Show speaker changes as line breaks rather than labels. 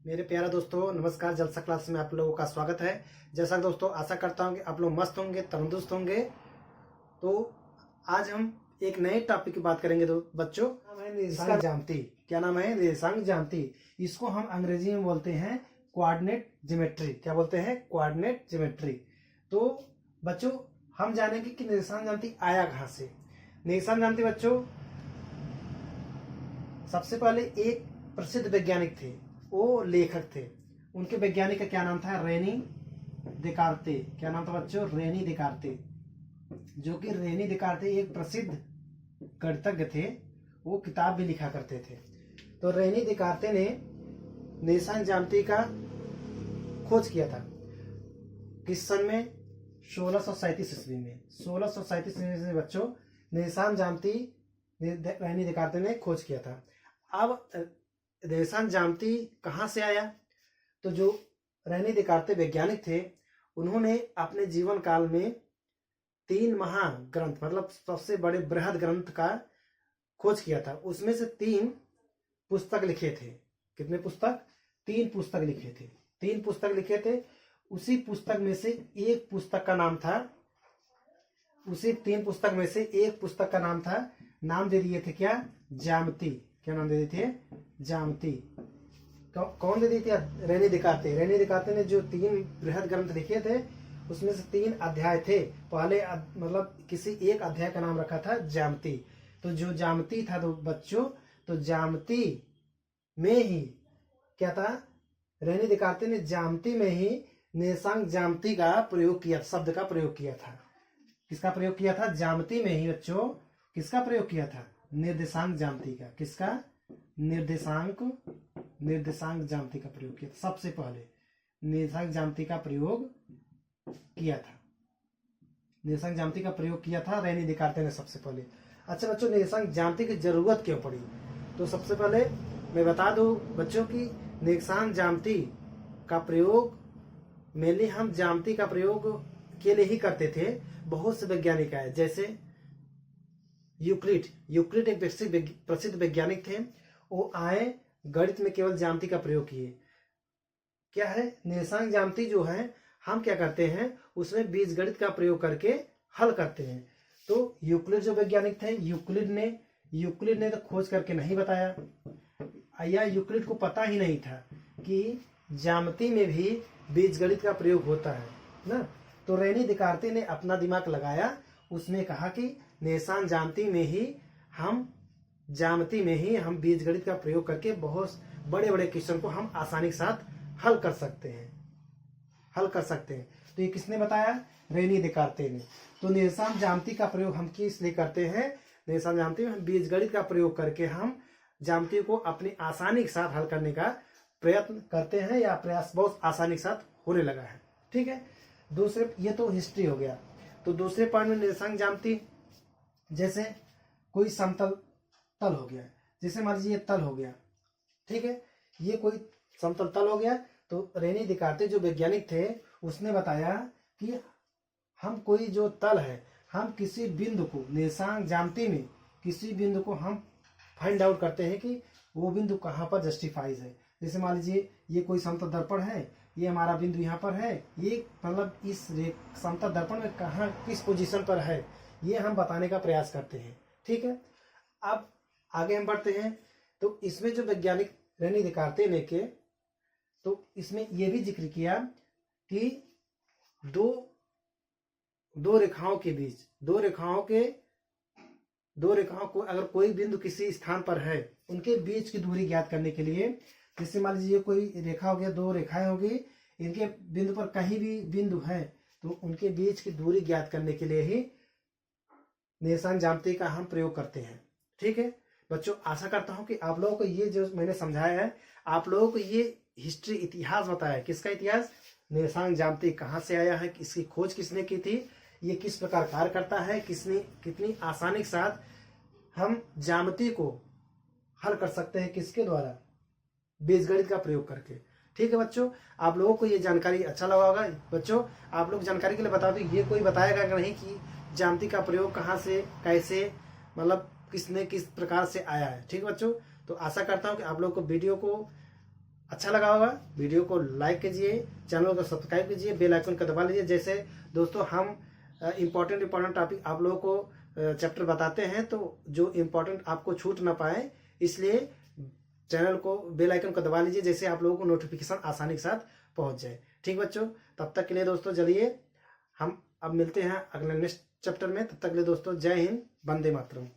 मेरे प्यारे दोस्तों, नमस्कार। जलसा क्लास में आप लोगों का स्वागत है। जैसा दोस्तों आशा करता हूं कि आप लोग मस्त होंगे, तंदुरुस्त होंगे। तो आज हम एक नए टॉपिक की बात करेंगे। तो बच्चों, नाम है निर्देशांक ज्यामिति। क्या नाम है? निर्देशांक ज्यामिति। इसको हम अंग्रेजी में बोलते हैं कोऑर्डिनेट ज्योमेट्री। क्या बोलते हैं? Coordinate geometry. तो बच्चों, हम जानेंगे कि निर्देशांक ज्यामिति आया कहाँ से। निर्देशांक ज्यामिति बच्चों, सबसे पहले एक प्रसिद्ध वैज्ञानिक थे, वो लेखक थे। उनके वैज्ञानिक का क्या नाम था? रेनी देकार्ते। क्या नाम था बच्चों? रेनी देकार्ते। जो कि रेनी देकार्ते एक प्रसिद्ध गणितज्ञ थे। वो किताब भी लिखा करते थे। तो रेनी देकार्ते ने निर्देशांक ज्यामिति का खोज किया था। किस सन में? 1637 ईस्वी में। 1637 ईस्वी में बच्चों निर्देशांक ज्यामिति रेनी देकार्ते ने खोज किया था। अब निर्देशांक ज्यामिति कहाँ से आया? तो जो रेनी देकार्ते वैज्ञानिक थे, उन्होंने अपने जीवन काल में 3 महाग्रंथ, मतलब सबसे बड़े बृहद ग्रंथ का खोज किया था। उसमें से 3 पुस्तक लिखे थे। कितने पुस्तक? 3 पुस्तक लिखे थे। 3 पुस्तक लिखे थे। उसी पुस्तक में से एक पुस्तक का नाम था, उसी 3 पुस्तक में से एक पुस्तक का नाम था, नाम दे दिए थे क्या? ज्यामिति। क्या नाम दे दिए थे? ज्यामिति। कौन दे दिए थे? रेनी देकार्ते। रेनी देकार्ते ने जो 3 बृहद ग्रंथ लिखे थे, उसमें से 3 अध्याय थे। पहले मतलब किसी एक अध्याय का नाम रखा था ज्यामिति। तो जो ज्यामिति था तो बच्चों, तो ज्यामिति में ही क्या था? रेनी देकार्ते ने ज्यामिति में ही निर्देशांक ज्यामिति का प्रयोग किया, शब्द का प्रयोग किया था। किसका प्रयोग किया था? ज्यामिति में ही बच्चों किसका प्रयोग किया था? निर्देशांक ज्यामिति का। किसका? निर्देशांक ज्यामिति का प्रयोग किया था। सबसे पहले निर्देशांक ज्यामिति का प्रयोग किया था। निर्देशांक ज्यामिति का प्रयोग किया था रेनी देकार्ते ने सबसे पहले। अच्छा बच्चों, निर्देशांक ज्यामिति की जरूरत क्यों पड़ी? तो सबसे पहले मैं बता दूं बच्चों की निर्देशांक ज्यामिति का प्रयोग मेनली हम ज्यामिति का प्रयोग के लिए ही करते थे। बहुत से वैज्ञानिक आए, जैसे यूक्लिड एक प्रसिद्ध वैज्ञानिक थे। वो आए, गणित में केवल ज्यामिति का प्रयोग किए। क्या है? निर्देशांक ज्यामिति जो है, हम क्या करते हैं, उसमें बीजगणित का प्रयोग करके हल करते हैं। तो यूक्लिड जो वैज्ञानिक थे, यूक्लिड ने तो खोज करके नहीं बताया, या यूक्लिड को पता ही नहीं था कि ज्यामिति में भी बीजगणित का प्रयोग होता है ना। तो रेनी देकार्ते ने अपना दिमाग लगाया, उसने कहा कि निर्देशांक ज्यामिति में ही हम बीजगणित का प्रयोग करके बहुत बड़े बड़े क्वेश्चन को हम आसानी के साथ हल कर सकते हैं। तो ये किसने बताया? रेनी देकार्ते ने। तो निर्देशांक ज्यामिति का प्रयोग हम किस लिए करते हैं? निर्देशांक ज्यामिति में हम बीजगणित का प्रयोग करके हम ज्यामिति को अपनी आसानी के साथ हल करने का प्रयत्न करते हैं, या प्रयास बहुत आसानी के साथ होने लगा है। ठीक है। दूसरे, ये तो हिस्ट्री हो गया। तो दूसरे पार्ट में निर्देशांक ज्यामिति, जैसे कोई समतल तल हो गया, जैसे मान लीजिए ये तल हो गया, ठीक है, ये कोई समतल तल हो गया। तो रेनी देकार्ते जो वैज्ञानिक थे, उसने बताया कि हम कोई जो तल है, हम किसी बिंदु को निर्देशांक ज्यामिति में किसी बिंदु को हम फाइंड आउट करते हैं कि वो बिंदु कहाँ पर जस्टिफाइज है। जैसे मान लीजिए ये कोई समतल दर्पण है, ये हमारा बिंदु यहाँ पर है, ये मतलब इस समतल दर्पण में कहाँ किस पोजीशन पर है, ये हम बताने का प्रयास करते हैं। ठीक है। अब आगे हम बढ़ते हैं। तो इसमें जो वैज्ञानिक रेनी देकार्ते ने के, तो इसमें यह भी जिक्र किया कि दो रेखाओं के बीच, दो रेखाओं को अगर कोई बिंदु किसी स्थान पर है, उनके बीच की दूरी ज्ञात करने के लिए, जैसे मान लीजिए कोई रेखा हो गया, 2 रेखाएं होगी, इनके बिंदु पर कहीं भी बिंदु है, तो उनके बीच की दूरी ज्ञात करने के लिए ही निर्देशांक ज्यामिति का हम प्रयोग करते हैं। ठीक है बच्चों, आशा करता हूं कि आप लोगों को ये जो मैंने समझाया है, आप लोगों को ये हिस्ट्री, इतिहास बताया है। किसका इतिहास? निर्देशांक ज्यामिति कहाँ से आया है, इसकी खोज किसने की थी, ये किस प्रकार कार्य करता है, कितनी आसानी के साथ हम ज्यामिति को हल कर सकते हैं, किसके द्वारा? बीजगणित का प्रयोग करके। ठीक है बच्चों, आप लोगों को ये जानकारी अच्छा लगा होगा। बच्चों, आप लोग जानकारी के लिए बता दो, ये कोई बताएगा कि नहीं कि ज्यामिति का प्रयोग कहाँ से, कैसे, मतलब किसने किस प्रकार से आया है। ठीक है बच्चों, तो आशा करता हूँ कि आप लोग को वीडियो को अच्छा लगा होगा, वीडियो को लाइक कीजिए, चैनल को सब्सक्राइब कीजिए, बेल आइकन को दबा लीजिए। जैसे दोस्तों हम इम्पोर्टेंट टॉपिक आप लोगों को चैप्टर बताते हैं, तो जो इम्पोर्टेंट आपको छूट ना पाए, इसलिए चैनल को बेल आइकन को दबा लीजिए, जैसे आप लोगों को नोटिफिकेशन आसानी के साथ पहुंच जाए। ठीक बच्चों, तब तक के लिए दोस्तों चलिए हम अब मिलते हैं अगले नेक्स्ट चैप्टर में। तब तक के लिए दोस्तों जय हिंद, वंदे मातरम।